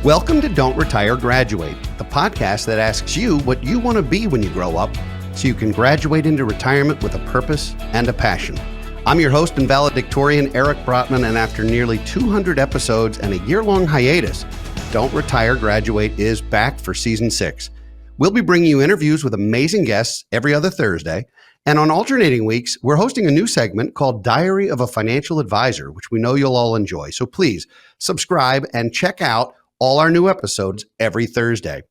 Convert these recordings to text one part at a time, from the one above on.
Welcome to Don't Retire, Graduate, the podcast that asks you what you want to be when you grow up so you can graduate into retirement with a purpose and a passion. I'm your host and valedictorian, Eric Brotman, and after nearly 200 episodes and a year-long hiatus, Don't Retire, Graduate is back for Season 6. We'll be bringing you interviews with amazing guests every other Thursday, and on alternating weeks, we're hosting a new segment called Diary of a Financial Advisor, which we know you'll all enjoy. So please subscribe and check out all our new episodes every Thursday.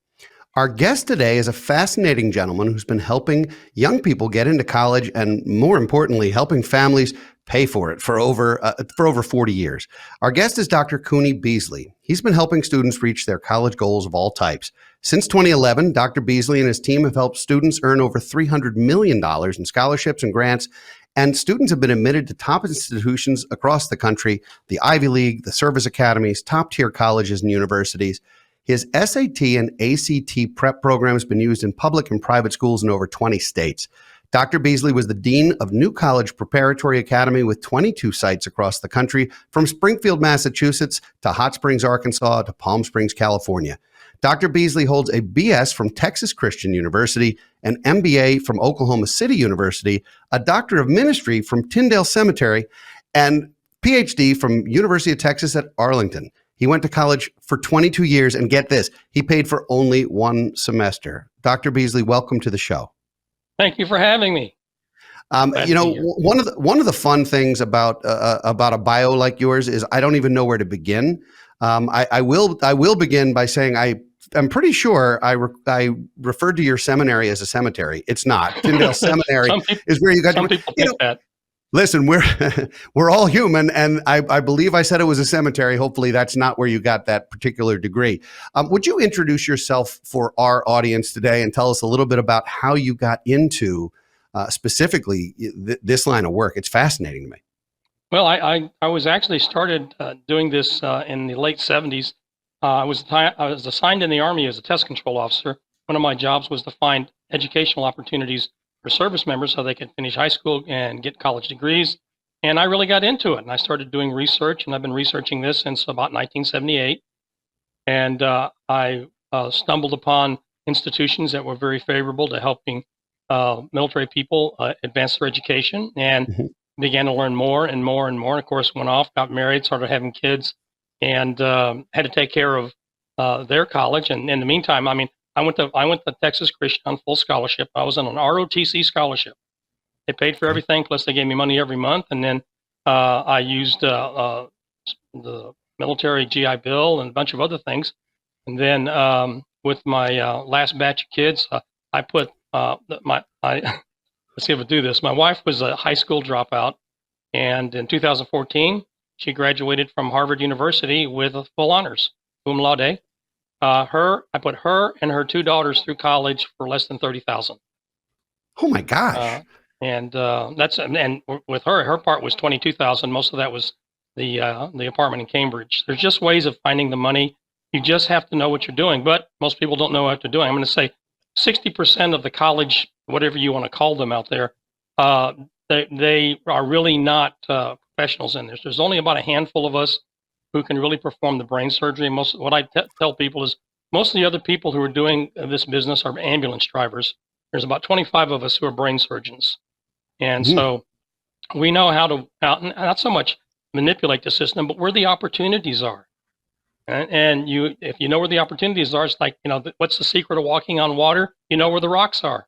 Our guest today is a fascinating gentleman who's been helping young people get into college and, more importantly, helping families pay for it for over 40 years. Our guest is Dr. Kuni Beasley. He's been helping students reach their college goals of all types. Since 2011, Dr. Beasley and his team have helped students earn over $300 million in scholarships and grants, and students have been admitted to top institutions across the country, the Ivy League, the service academies, top-tier colleges and universities. His SAT and ACT prep program has been used in public and private schools in over 20 states. Dr. Beasley was the Dean of New College Preparatory Academy with 22 sites across the country, from Springfield, Massachusetts, to Hot Springs, Arkansas, to Palm Springs, California. Dr. Beasley holds a BS from Texas Christian University, an MBA from Oklahoma City University, a Doctor of Ministry from Tyndale Cemetery, and PhD from University of Texas at Arlington. He went to college for 22 years, and get this, he paid for only one semester. Dr. Beasley, welcome to the show. Thank you for having me. One of the fun things about a bio like yours is I don't even know where to begin. I will begin by saying I'm pretty sure I referred to your seminary as a cemetery. It's not. Tyndale Seminary is where you got. Some people think that. Listen, we're all human, and I believe I said it was a cemetery. Hopefully, that's not where you got that particular degree. Would you introduce yourself for our audience today and tell us a little bit about how you got into specifically this line of work? It's fascinating to me. Well, I was actually started doing this in the late 70s. I was assigned in the Army as a test control officer. One of my jobs was to find educational opportunities for service members so they could finish high school and get college degrees. And I really got into it, and I started doing research, and I've been researching this since about 1978. And I stumbled upon institutions that were very favorable to helping military people advance their education, and began to learn more and more and more. And of course, went off, got married, started having kids, and had to take care of their college. And in the meantime, I went to Texas Christian on full scholarship. I was on an ROTC scholarship. They paid for everything, plus they gave me money every month. And then I used the military GI Bill and a bunch of other things. And then with my last batch of kids, I put let's see if I do this. My wife was a high school dropout, and in 2014, she graduated from Harvard University with full honors, cum laude. I put her and her two daughters through college for less than $30,000. Oh my gosh! And with her part was $22,000. Most of that was the apartment in Cambridge. There's just ways of finding the money. You just have to know what you're doing. But most people don't know what they're doing. I'm going to say 60% of the college, whatever you want to call them out there, they are really not professionals in this. There's only about a handful of us who can really perform the brain surgery. What I tell people is most of the other people who are doing this business are ambulance drivers. There's about 25 of us who are brain surgeons. And so we know how to not so much manipulate the system, but where the opportunities are. And if you know where the opportunities are, it's like, what's the secret of walking on water? You know where the rocks are.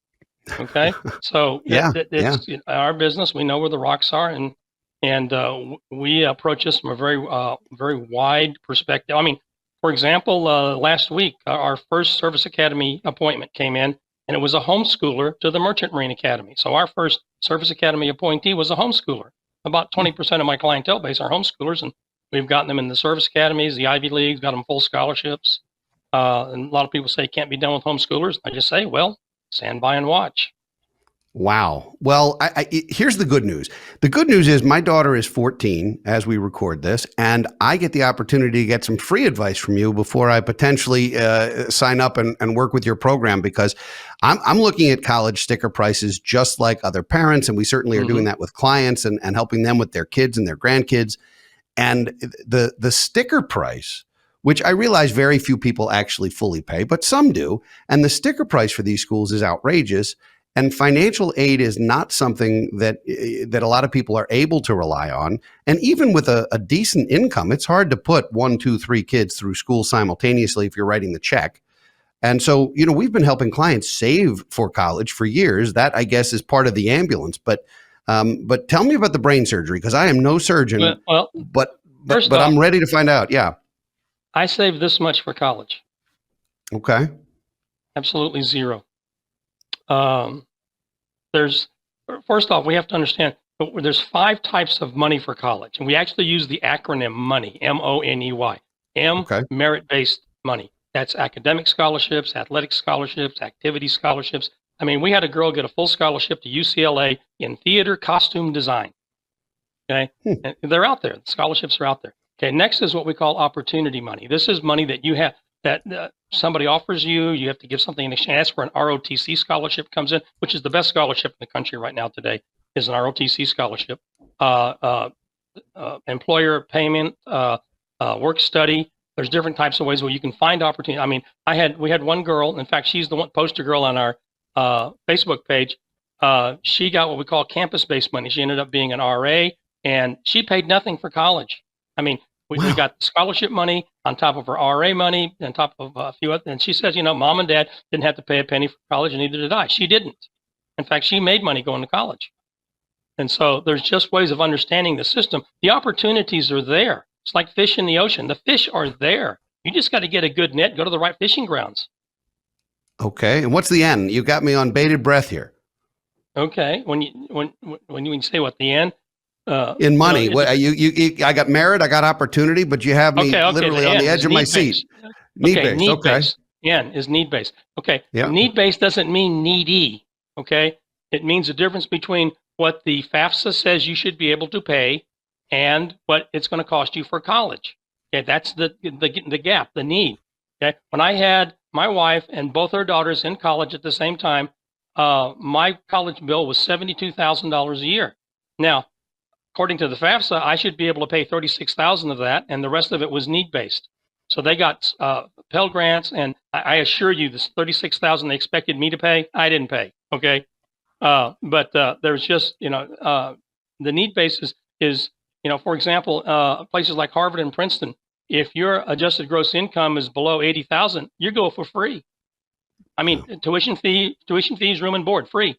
Okay. So it's our business. We know where the rocks are, and we approach this from a very wide perspective. For example, last week, our first Service Academy appointment came in, and it was a homeschooler to the Merchant Marine Academy. So our first Service Academy appointee was a homeschooler. About 20% of my clientele base are homeschoolers, and we've gotten them in the service academies, the Ivy Leagues, got them full scholarships. And a lot of people say it can't be done with homeschoolers. I just say, well, stand by and watch. Wow. Well, here's the good news. The good news is my daughter is 14 as we record this, and I get the opportunity to get some free advice from you before I potentially sign up and work with your program, because I'm looking at college sticker prices just like other parents, and we certainly are doing that with clients and helping them with their kids and their grandkids. And the sticker price which I realize very few people actually fully pay, but some do. And the sticker price for these schools is outrageous. And financial aid is not something that a lot of people are able to rely on. And even with a decent income, it's hard to put 1, 2, 3 kids through school simultaneously if you're writing the check. And so, we've been helping clients save for college for years. That, I guess, is part of the ambulance. But tell me about the brain surgery, because I am no surgeon, but I'm ready to find out. Yeah. I saved this much for college. Okay. Absolutely zero. First off, we have to understand there's 5 types of money for college, and we actually use the acronym MONEY, MONEY. Okay. Merit-based money. That's academic scholarships, athletic scholarships, activity scholarships. I mean, we had a girl get a full scholarship to UCLA in theater costume design. Okay. And they're out there. The scholarships are out there. Okay. Next is what we call opportunity money. This is money that you have that somebody offers you. You have to give something in exchange. That's where an ROTC scholarship comes in, which is the best scholarship in the country right now today, is an ROTC scholarship. Employer payment, work study. There's different types of ways where you can find opportunity. I mean, we had one girl. In fact, she's the one poster girl on our Facebook page. She got what we call campus-based money. She ended up being an RA, and she paid nothing for college. I mean, we got scholarship money on top of her RA money, on top of a few other. And she says, mom and dad didn't have to pay a penny for college, and neither did I. She didn't. In fact, she made money going to college. And so there's just ways of understanding the system. The opportunities are there. It's like fish in the ocean. The fish are there. You just got to get a good net, go to the right fishing grounds. Okay. And what's the end? You got me on bated breath here. Okay. When you say what the end? In money, I got merit, I got opportunity, but you have me literally on the edge of my seat. Need-based. Need-based. N is need-based. Okay. Yeah. Need-based doesn't mean needy. Okay. It means the difference between what the FAFSA says you should be able to pay and what it's going to cost you for college. Okay. That's the gap, the need. Okay. When I had my wife and both her daughters in college at the same time, my college bill was $72,000 a year. Now, according to the FAFSA, I should be able to pay $36,000 of that, and the rest of it was need-based. So they got Pell Grants, and I assure you, this $36,000 they expected me to pay, I didn't pay. Okay, but there's just the need-based is for example, places like Harvard and Princeton. If your adjusted gross income is below $80,000, you go for free. I mean, tuition fees, room and board, free.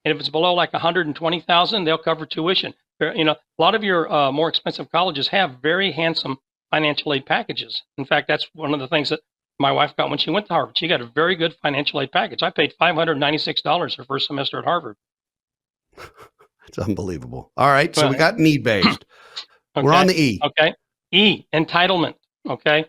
And if it's below like $120,000, they'll cover tuition. A lot of your more expensive colleges have very handsome financial aid packages. In fact, that's one of the things that my wife got when she went to Harvard. She got a very good financial aid package. I paid $596 her first semester at Harvard. It's unbelievable. All right, so we got need-based. Okay. We're on the E. Okay. E, entitlement. Okay.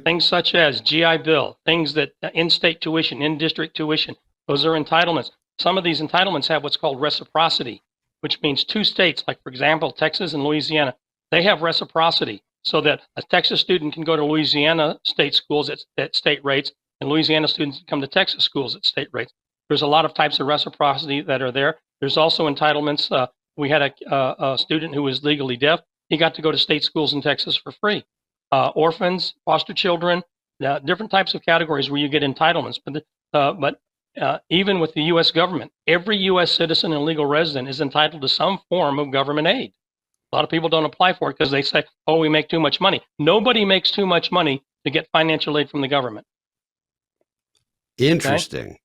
Things such as GI Bill, things that in-state tuition, in-district tuition, those are entitlements. Some of these entitlements have what's called reciprocity, which means 2 states, like, for example, Texas and Louisiana, they have reciprocity so that a Texas student can go to Louisiana state schools at state rates, and Louisiana students can come to Texas schools at state rates. There's a lot of types of reciprocity that are there. There's also entitlements. We had a student who was legally deaf. He got to go to state schools in Texas for free. Orphans, foster children, different types of categories where you get entitlements. But even with the U.S. government, every U.S. citizen and legal resident is entitled to some form of government aid. A lot of people don't apply for it because they say, oh, we make too much money. Nobody makes too much money to get financial aid from the government. Interesting. Okay?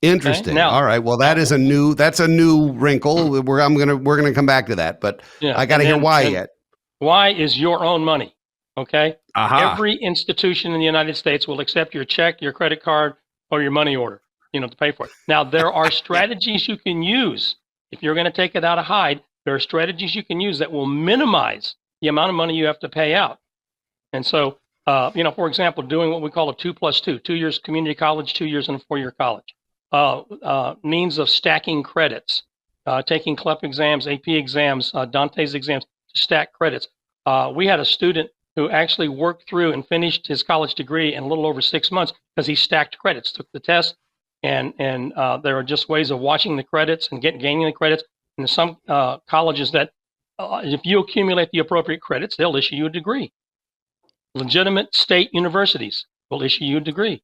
Interesting. Okay. Now, all right. Well, that's a new wrinkle. We're gonna come back to that, but I got to hear why yet. Why is your own money? Okay. Every institution in the United States will accept your check, your credit card, or your money order, to pay for it. Now, there are strategies you can use if you're going to take it out of hide. There are strategies you can use that will minimize the amount of money you have to pay out. And so, for example, doing what we call a 2+2, 2 years community college, 2 years in a 4-year college. Means of stacking credits, taking CLEP exams, AP exams, Dante's exams to stack credits. We had a student who actually worked through and finished his college degree in a little over 6 months because he stacked credits, took the test, and there are just ways of watching the credits and gaining the credits. And some colleges that if you accumulate the appropriate credits, they'll issue you a degree. legitimate state universities will issue you a degree.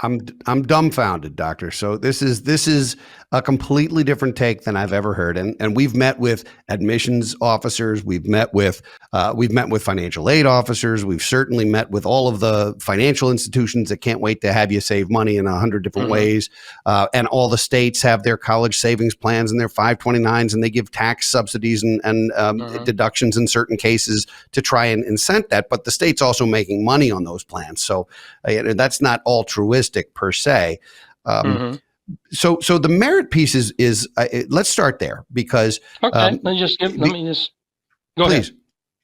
I'm dumbfounded, doctor. So this is a completely different take than I've ever heard. And we've met with admissions officers, we've met with financial aid officers, we've certainly met with all of the financial institutions that can't wait to have you save money in 100 different ways. And all the states have their college savings plans and their 529s, and they give tax subsidies and deductions in certain cases to try and incent that. But the state's also making money on those plans, so that's not altruistic per se. So the merit piece is let's start there, because let me just go please. ahead.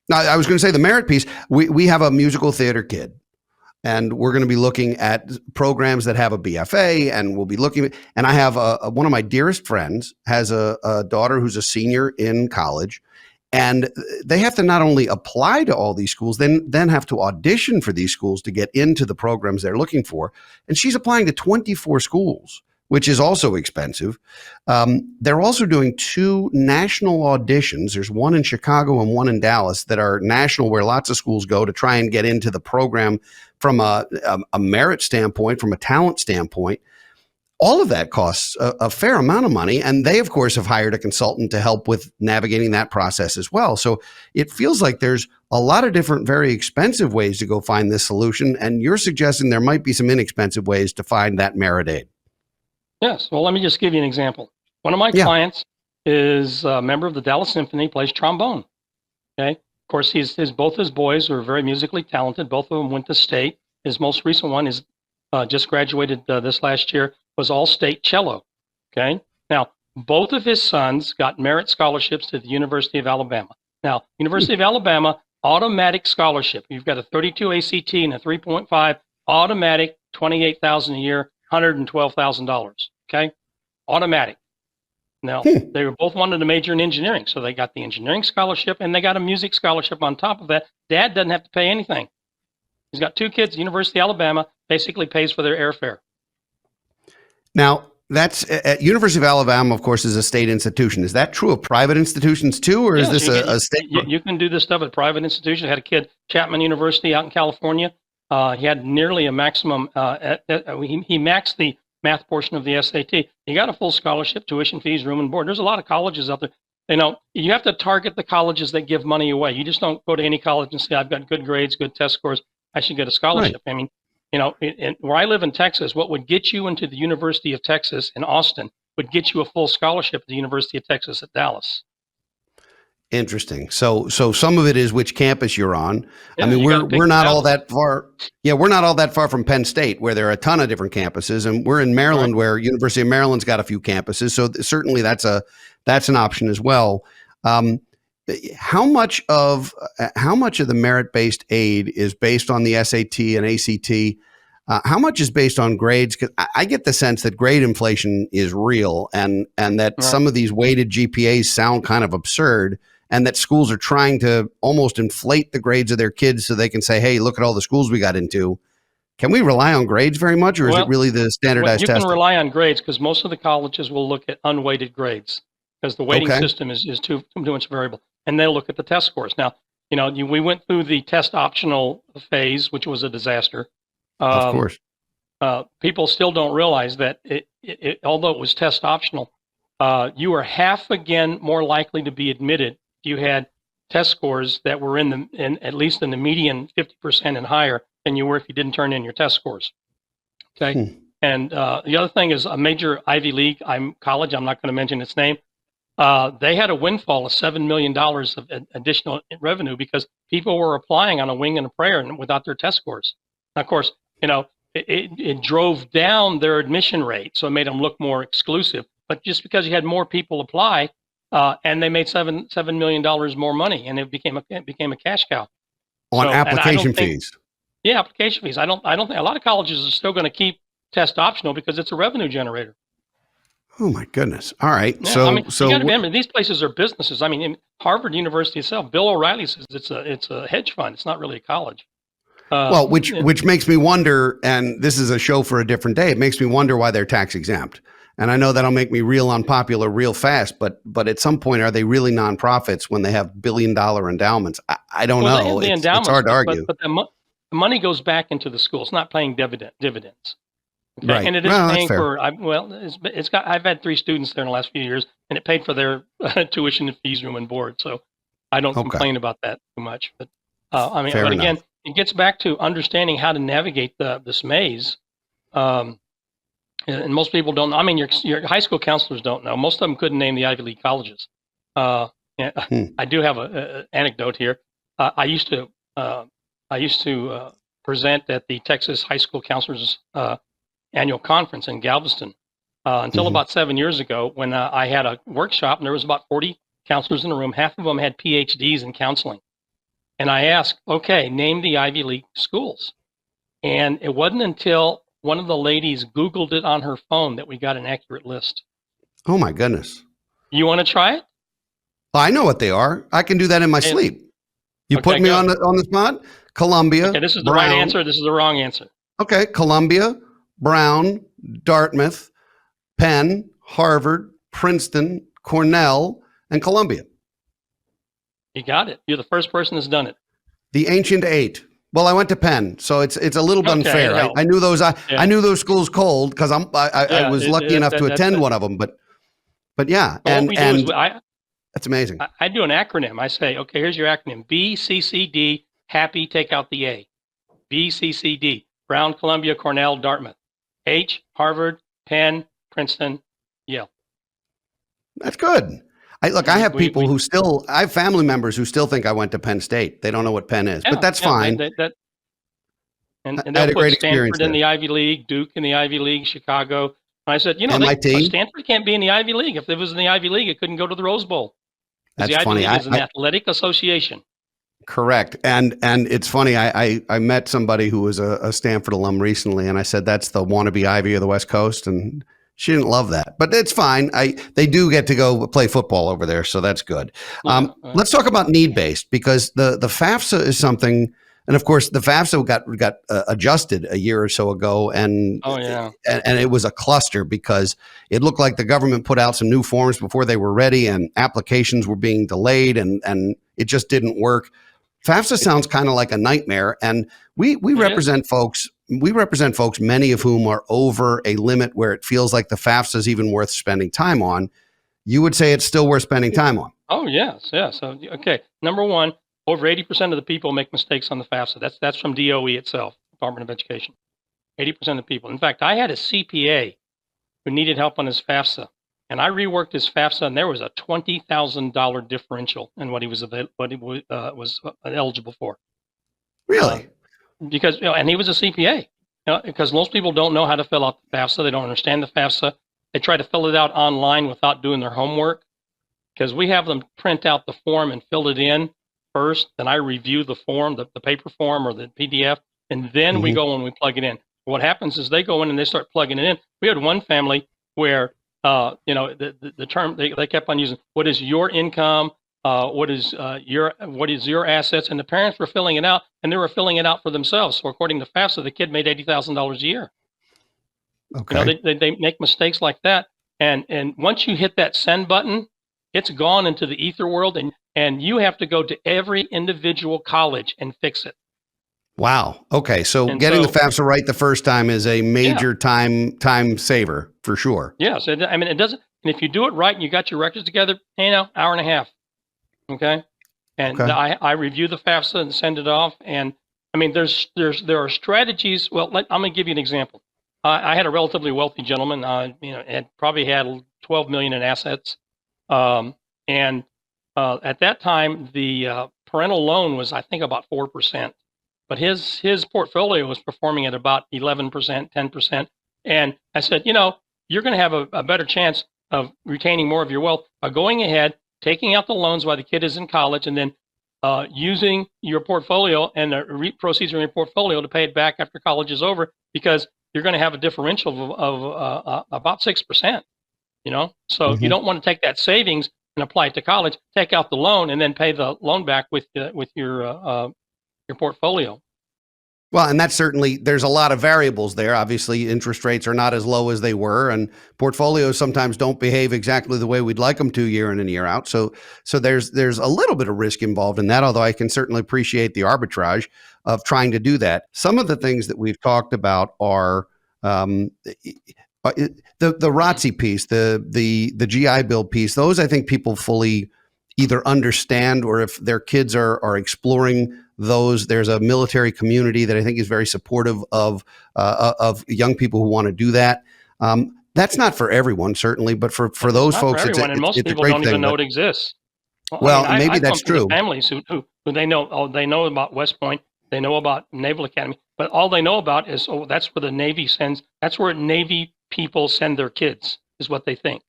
No, I was going to say the merit piece. We have a musical theater kid, and we're going to be looking at programs that have a BFA, and we'll be looking. And I have one of my dearest friends has a daughter who's a senior in college. And they have to not only apply to all these schools, then have to audition for these schools to get into the programs they're looking for. And she's applying to 24 schools, which is also expensive. They're also doing 2 national auditions. There's one in Chicago and one in Dallas that are national, where lots of schools go to try and get into the program from a merit standpoint, from a talent standpoint. All of that costs a fair amount of money. And they, of course, have hired a consultant to help with navigating that process as well. So it feels like there's a lot of different, very expensive ways to go find this solution. And you're suggesting there might be some inexpensive ways to find that merit aid. Yes. Well, let me just give you an example. One of my clients is a member of the Dallas Symphony, plays trombone. Okay. Of course, both his boys are very musically talented. Both of them went to state. His most recent one is just graduated this last year, was all-state cello. Okay. Now, both of his sons got merit scholarships to the University of Alabama. Now, University of Alabama, automatic scholarship. You've got a 32 ACT and a 3.5, automatic, $28,000 a year, $112,000. Okay. Automatic. Now, they were both wanted to major in engineering, so they got the engineering scholarship and they got a music scholarship on top of that. Dad doesn't have to pay anything. He's got 2 kids. University of Alabama basically pays for their airfare. Now, that's at University of Alabama, of course, is a state institution. Is that true of private institutions too, or is this a state? You can do this stuff at private institutions. I had a kid, Chapman University out in California. He had nearly a maximum. He maxed the math portion of the SAT. He got a full scholarship, tuition fees, room and board. There's a lot of colleges out there. You have to target the colleges that give money away. You just don't go to any college and say, I've got good grades, good test scores, I should get a scholarship. Right. I mean, where I live in Texas, what would get you into the University of Texas in Austin would get you a full scholarship at the University of Texas at Dallas. Interesting. So some of it is which campus you're on. Yeah, I mean, we're not all that far. Yeah, we're not all that far from Penn State, where there are a ton of different campuses, and we're in Maryland, where University of Maryland's got a few campuses. So certainly that's an option as well. How much of the merit-based aid is based on the SAT and ACT? How much is based on grades? Because I get the sense that grade inflation is real, and that some of these weighted GPAs sound kind of absurd, and that schools are trying to almost inflate the grades of their kids so they can say, hey, look at all the schools we got into. Can we rely on grades very much, or is it really the standardized testing? You can rely on grades because most of the colleges will look at unweighted grades, because the weighting system is too much variable. And they'll look at the test scores. Now, we went through the test optional phase, which was a disaster. Of course. People still don't realize that although it was test optional, you were half again more likely to be admitted if you had test scores that were at least in the median 50% and higher than you were if you didn't turn in your test scores. Okay. And the other thing is a major Ivy League college, I'm not going to mention its name. They had a windfall of $7 million of additional revenue because people were applying on a wing and a prayer and without their test scores. Now, of course, it drove down their admission rate, so it made them look more exclusive. But just because you had more people apply, and they made $7 million more money, and it became a cash cow on application fees. Yeah, application fees. I don't think a lot of colleges are still going to keep test optional because it's a revenue generator. Oh my goodness! All right, yeah, so you got to remember these places are businesses. I mean, in Harvard University itself, Bill O'Reilly says it's a hedge fund. It's not really a college. Well, which makes me wonder, and this is a show for a different day. It makes me wonder why they're tax exempt. And I know that'll make me real unpopular real fast, but at some point, are they really nonprofits when they have billion-dollar endowments? I don't know. It's hard to argue. But the money goes back into the school. It's not paying dividends. Okay, Right. and it is Well, that's paying fair. for. It's got. I've had 3 students there in the last few years, and it paid for their tuition and fees, room and board. So I don't Okay. complain about that too much. But Fair but enough. again, it gets back to understanding how to navigate this maze. Um, and most people don't know. I mean, your high school counselors don't know. Most of them couldn't name the Ivy League colleges. Uh, and Hmm. I do have a anecdote here. I used to present at the Texas High School Counselors annual conference in Galveston until Hmm. about 7 years ago when I had a workshop and there was about 40 counselors in the room. Half of them had PhDs in counseling. And I asked, okay, name the Ivy League schools. And it wasn't until one of the ladies Googled it on her phone that we got an accurate list. Oh my goodness. You want to try it? I know what they are. I can do that in my Hey, sleep. You okay, put me go. on the spot. Columbia, Okay, this is the right Brown. answer. This is the wrong answer. Okay, Columbia, Brown, Dartmouth, Penn, Harvard, Princeton, Cornell, and Columbia. You got it. You're the first person that's done it. The Ancient Eight. Well, I went to Penn, so it's a little bit Okay, unfair. it helps. I knew those. I Yeah. knew those schools cold because I Yeah, was lucky enough to attend one of them. But yeah, Well, what and we do is that's amazing. I do an acronym. I say, okay, here's your acronym: BCCD. Happy, take out the A. BCCD: Brown, Columbia, Cornell, Dartmouth. H: Harvard, Penn, Princeton, Yale. That's good. I have people who still. I have family members who still think I went to Penn State. They don't know what Penn is, but that's fine. And I they'll had a put great experience Stanford in there. the Ivy League, Duke in the Ivy League, Chicago. And I said, MIT. Stanford can't be in the Ivy League. If it was in the Ivy League, it couldn't go to the Rose Bowl. Because That's the Ivy funny. League is an athletic association. Correct. And it's funny. I met somebody who was a Stanford alum recently, and I said that's the wannabe Ivy of the West Coast, and she didn't love that, but it's fine. They do get to go play football over there, so that's good. Yeah, Let's talk about need based because the FAFSA is something, and of course the FAFSA got adjusted a year or so ago, and oh yeah, and it was a cluster because it looked like the government put out some new forms before they were ready, and applications were being delayed, and it just didn't work. FAFSA sounds kind of like a nightmare, and we represent folks. We represent folks, many of whom are over a limit where it feels like the FAFSA is even worth spending time on. You would say it's still worth spending time on. Oh yes. So okay, number one, over 80% of the people make mistakes on the FAFSA. That's from DOE itself, Department of Education. 80% of the people. In fact, I had a CPA who needed help on his FAFSA, and I reworked his FAFSA, and there was a $20,000 differential in what he was eligible for. Really? Because and he was a CPA. Because most people don't know how to fill out the FAFSA. They don't understand the FAFSA. They try to fill it out online without doing their homework. Because we have them print out the form and fill it in first. Then I review the form, the paper form or the PDF, and then we go and we plug it in. What happens is they go in and they start plugging it in. We had one family where the term they kept on using, what is your income? What is your assets? And the parents were filling it out, and they were filling it out for themselves. So according to FAFSA, the kid made $80,000 a year. Okay. They make mistakes like that, and once you hit that send button, it's gone into the ether world, and you have to go to every individual college and fix it. Wow. Okay. So getting the FAFSA right the first time is a major time saver for sure. Yes. It doesn't. And if you do it right and you got your records together, hour and a half. Okay. And I review the FAFSA and send it off. And I mean, there are strategies. Well, I'm going to give you an example. I had a relatively wealthy gentleman. Had probably had 12 million in assets. And at that time, the parental loan was, I think, about 4%. But his portfolio was performing at about 11%, 10%. And I said, you're going to have a better chance of retaining more of your wealth by going ahead, taking out the loans while the kid is in college, and then using your portfolio and the proceeds from your portfolio to pay it back after college is over, because you're going to have a differential of about 6%. So you don't want to take that savings and apply it to college. Take out the loan and then pay the loan back with your portfolio. Well, and that's certainly, there's a lot of variables there. Obviously, interest rates are not as low as they were, and portfolios sometimes don't behave exactly the way we'd like them to year in and year out. So there's a little bit of risk involved in that, although I can certainly appreciate the arbitrage of trying to do that. Some of the things that we've talked about are um, the ROTC piece, the GI Bill piece. Those I think people fully either understand, or if their kids are exploring those, there's a military community that I think is very supportive of young people who want to do that. That's not for everyone, certainly, but for It's those not for folks, everyone, and most it's a people great don't even thing. know But it exists. Well, I mean, well, maybe I come that's from the true. families who they know. Oh, they know about West Point. They know about Naval Academy, but all they know about is, oh, that's where the Navy sends. That's where Navy people send their kids. Is what they think.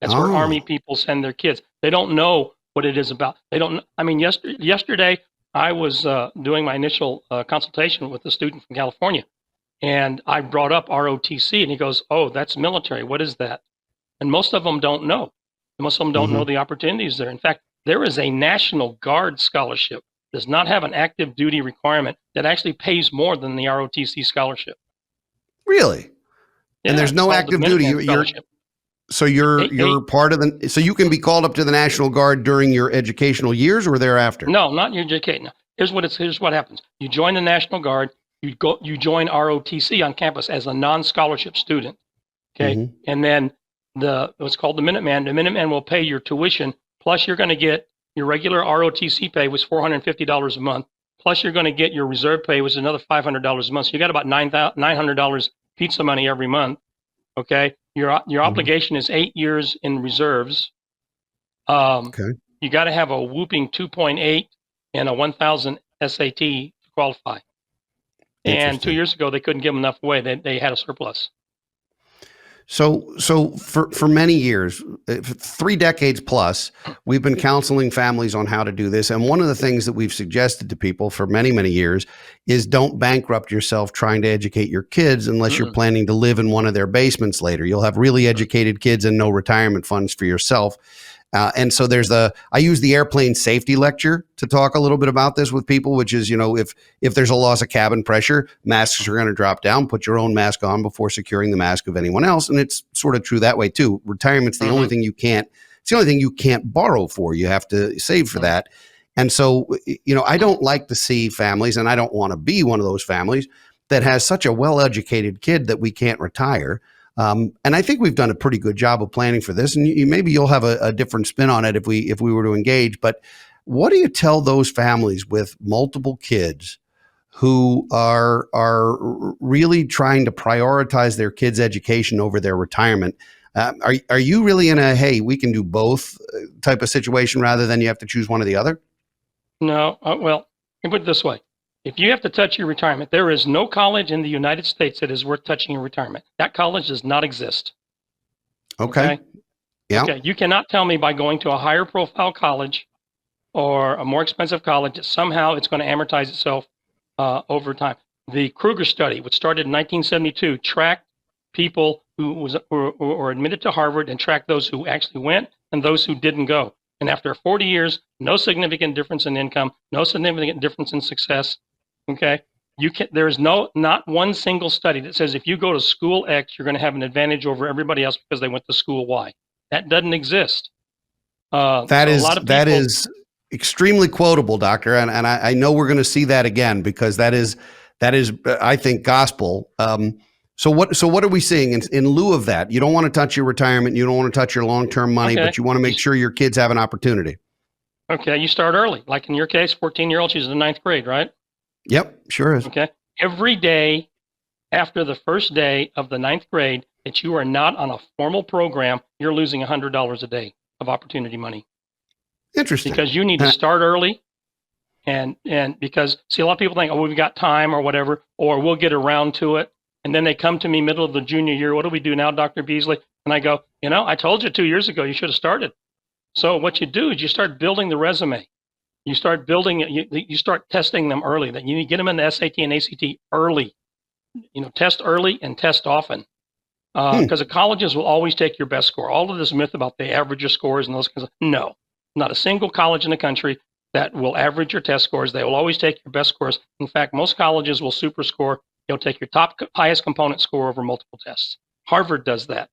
That's where Army Oh, people send their kids. They don't know what it is about. They don't. I mean, yesterday I was doing my initial consultation with a student from California, and I brought up ROTC, and he goes, "Oh, that's military. What is that?" And most of them don't know. Most of them don't know hmm. the opportunities there. In fact, there is a National Guard scholarship. Does not have an active duty requirement that actually pays more than the ROTC scholarship. Really? And Yeah, there's it's no called the active duty. Minuteman Scholarship. So Eight, eight, you're part of the, so you can be called up to the National Guard during your educational years or thereafter. no, not your JK. No. Here's what happens. You join the National Guard. You join ROTC on campus as a non-scholarship student. Okay, Hmm. and then what's called the Minuteman. The Minuteman will pay your tuition, plus you're going to get your regular ROTC pay, was $450 a month. Plus you're going to get your reserve pay, which is another $500 a month. So you got about $900 pizza money every month. Okay, your Hmm. obligation is 8 years in reserves. Um, Okay. you got to have a whooping 2.8 and a 1,000 SAT to qualify. And 2 Interesting. years ago, they couldn't give them enough away. They had a surplus. So for many years, 3 decades plus, we've been counseling families on how to do this. And one of the things that we've suggested to people for many years is don't bankrupt yourself trying to educate your kids unless you're Mm-mm. planning to live in one of their basements later. You'll have really educated kids and no retirement funds for yourself. And so I use the airplane safety lecture to talk a little bit about this with people, which is, if there's a loss of cabin pressure, masks are going to drop down. Put your own mask on before securing the mask of anyone else. And it's sort of true that way too. Retirement's the only Mm-hmm. thing it's the only thing you can't borrow for. You have to save for Mm-hmm. that. And so, I don't like to see families, and I don't want to be one of those families that has such a well-educated kid that we can't retire. And I think we've done a pretty good job of planning for this. And maybe you'll have a different spin on it if we were to engage. But what do you tell those families with multiple kids who are really trying to prioritize their kids' education over their retirement? Are you really in a hey, we can do both type of situation rather than you have to choose one or the other? No, well, let me put it this way. If you have to touch your retirement, there is no college in the United States that is worth touching your retirement. That college does not exist. Okay. Okay. Yeah. Okay. You cannot tell me by going to a higher profile college or a more expensive college that somehow it's going to amortize itself over time. The Kruger study, which started in 1972, tracked people who were admitted to Harvard and tracked those who actually went and those who didn't go. And after 40 years, no significant difference in income, no significant difference in success. Okay. There is not one single study that says if you go to school X, you're going to have an advantage over everybody else because they went to school Y. That doesn't exist. That So a is lot of that people, is extremely quotable, Doctor, and I know we're going to see that again because that is I think gospel. So what are we seeing in lieu of that? You don't want to touch your retirement, you don't want to touch your long term money, okay, but you want to you, make sure your kids have an opportunity. okay, you start early. Like in your case, 14-year-old, she's in the ninth grade, right? Yep, sure is. Okay. Every day after the first day of the ninth grade that you are not on a formal program, you're losing $100 a day of opportunity money Interesting. because you need to Uh, start early. And because see, a lot of people think, oh, we've got time or whatever, or we'll get around to it. And then they come to me middle of the junior year. What do we do now, Dr. Beasley? And I go, I told you 2 years ago you should have started. So what you do is you start building the resume. You start building it. You start testing them early. That you need to get them in the SAT and ACT early. Test early and test often. hmm. Because the colleges will always take your best score. All of this myth about they average your scores and those kinds of no, not a single college in the country that will average your test scores. They will always take your best scores. In fact, most colleges will super score. They'll take your highest component score over multiple tests. Harvard does that.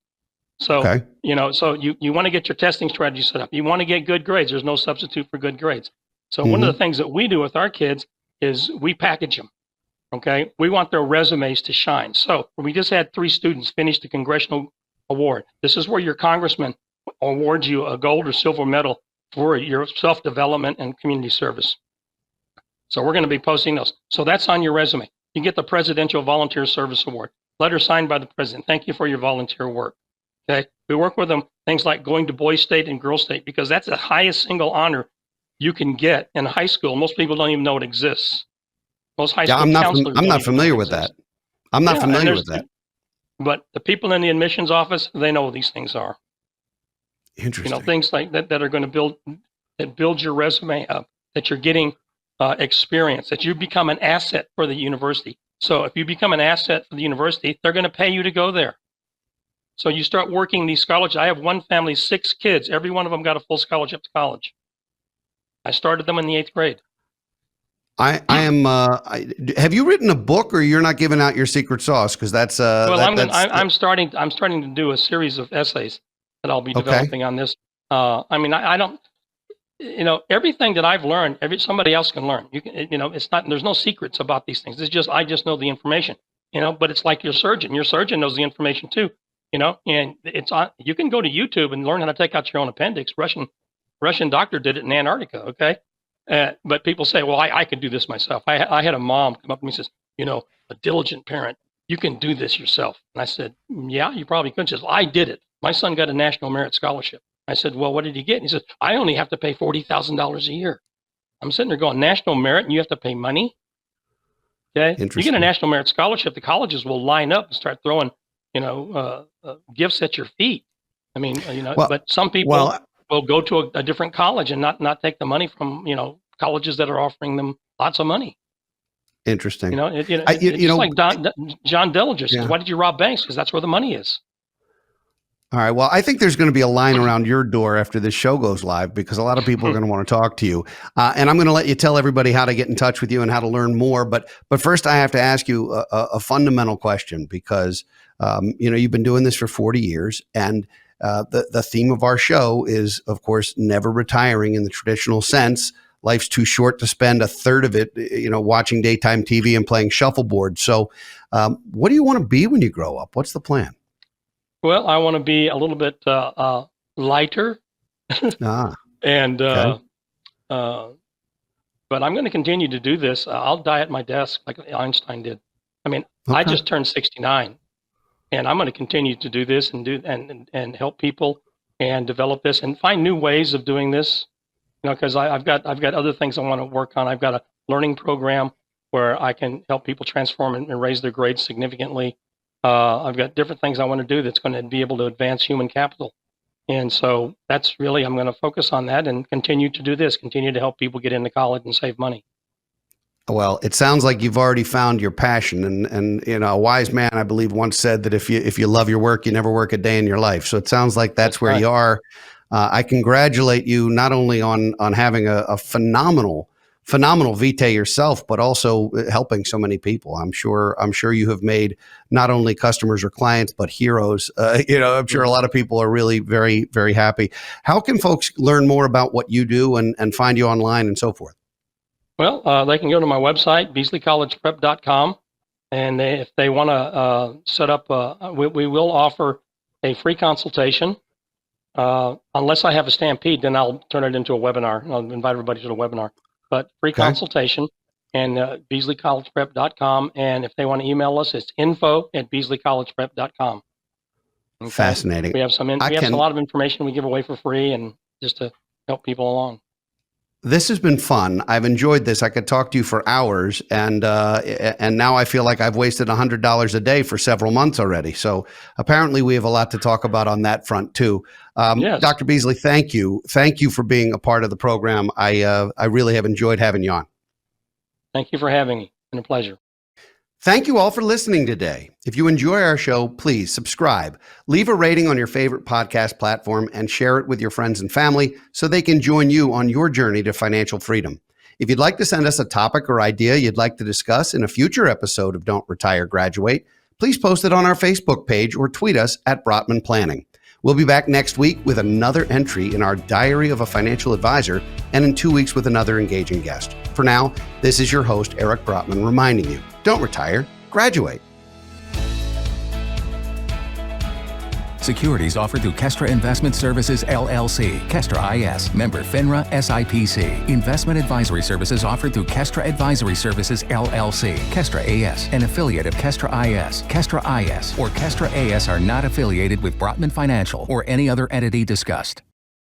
So, Okay. so you want to get your testing strategy set up. You want to get good grades. There's no substitute for good grades. So one of the things that we do with our kids is we package them. Okay. We want their resumes to shine. So we just had 3 students finish the congressional award. This is where your congressman awards you a gold or silver medal for your self-development and community service. So we're going to be posting those. So that's on your resume. You get the Presidential Volunteer Service Award, letter signed by the president. Thank you for your volunteer work. Okay. We work with them, things like going to Boys State and Girls State, because that's the highest single honor you can get in high school. Most people don't even know it exists. Most high school counselors I'm not familiar with that. I'm not familiar with that. But the people in the admissions office, they know what these things are. Interesting. Things like that are going to build your resume up, that you're getting experience, that you become an asset for the university. So if you become an asset for the university, they're going to pay you to go there. So you start working these scholarships. I have one family, 6 kids. Every one of them got a full scholarship to college. I started them in the 8th grade. Have you written a book, or you're not giving out your secret sauce? Because that's well, I'm starting to do a series of essays that I'll be developing on this. I don't, everything that I've learned, somebody else can learn. You can, it's not. There's no secrets about these things. I just know the information. But it's like your surgeon. Your surgeon knows the information too. And it's on. You can go to YouTube and learn how to take out your own appendix. Russian doctor did it in Antarctica. Okay. But people say, well, I could do this myself. I had a mom come up to me and says, a diligent parent, you can do this yourself. And I said, yeah, you probably could. She says, I did it. My son got a National Merit Scholarship. I said, well, what did he get? And he said, I only have to pay $40,000 a year. I'm sitting there going, National Merit, and you have to pay money? Okay. You get a National Merit Scholarship, the colleges will line up and start throwing, gifts at your feet. But some people will go to a different college and not take the money from, colleges that are offering them lots of money. Interesting. It's like John Dillinger says, why did you rob banks? Because that's where the money is. All right. Well, I think there's going to be a line around your door after this show goes live, because a lot of people are going to want to talk to you. And I'm going to let you tell everybody how to get in touch with you and how to learn more. But first, I have to ask you a fundamental question, because, you've been doing this for 40 years. And the theme of our show is, of course, never retiring in the traditional sense. Life's too short to spend a third of it, watching daytime TV and playing shuffleboard. So what do you want to be when you grow up? What's the plan? Well, I want to be a little bit lighter, and but I'm going to continue to do this. I'll die at my desk like Einstein did. I just turned 69, and I'm going to continue to do this and help people and develop this and find new ways of doing this. Because I've got other things I want to work on. I've got a learning program where I can help people transform and raise their grades significantly. I've got different things I want to do that's going to be able to advance human capital. And so that's really, I'm going to focus on that and continue to do this, continue to help people get into college and save money. Well, it sounds like you've already found your passion. And a wise man, I believe, once said that if you love your work, you never work a day in your life. So it sounds like that's where you are. I congratulate you not only on having a phenomenal vitae yourself, but also helping so many people. I'm sure you have made not only customers or clients, but heroes. I'm sure a lot of people are really very, very happy. How can folks learn more about what you do and find you online and so forth? Well, they can go to my website, beasleycollegeprep.com. And if they want to set up, we will offer a free consultation. Unless I have a stampede, then I'll turn it into a webinar. I'll invite everybody to the webinar. But free consultation, and beasleycollegeprep.com. And if they want to email us, it's info@beasleycollegeprep.com. Okay? Fascinating. We have a lot of information we give away for free, and just to help people along. This has been fun. I've enjoyed this. I could talk to you for hours, and now I feel like I've wasted $100 a day for several months already. So apparently we have a lot to talk about on that front too. Yes. Dr. Beasley, thank you. Thank you for being a part of the program. I really have enjoyed having you on. Thank you for having me. It's been a pleasure. Thank you all for listening today. If you enjoy our show, please subscribe, leave a rating on your favorite podcast platform, and share it with your friends and family so they can join you on your journey to financial freedom. If you'd like to send us a topic or idea you'd like to discuss in a future episode of Don't Retire, Graduate, please post it on our Facebook page or tweet us at Brotman Planning. We'll be back next week with another entry in our Diary of a Financial Advisor and in 2 weeks with another engaging guest. For now, this is your host, Eric Brotman, reminding you, don't retire, graduate. Securities offered through Kestra Investment Services, LLC, Kestra IS, member FINRA SIPC. Investment advisory services offered through Kestra Advisory Services, LLC, Kestra AS, an affiliate of Kestra IS. Kestra IS or Kestra AS are not affiliated with Brotman Financial or any other entity discussed.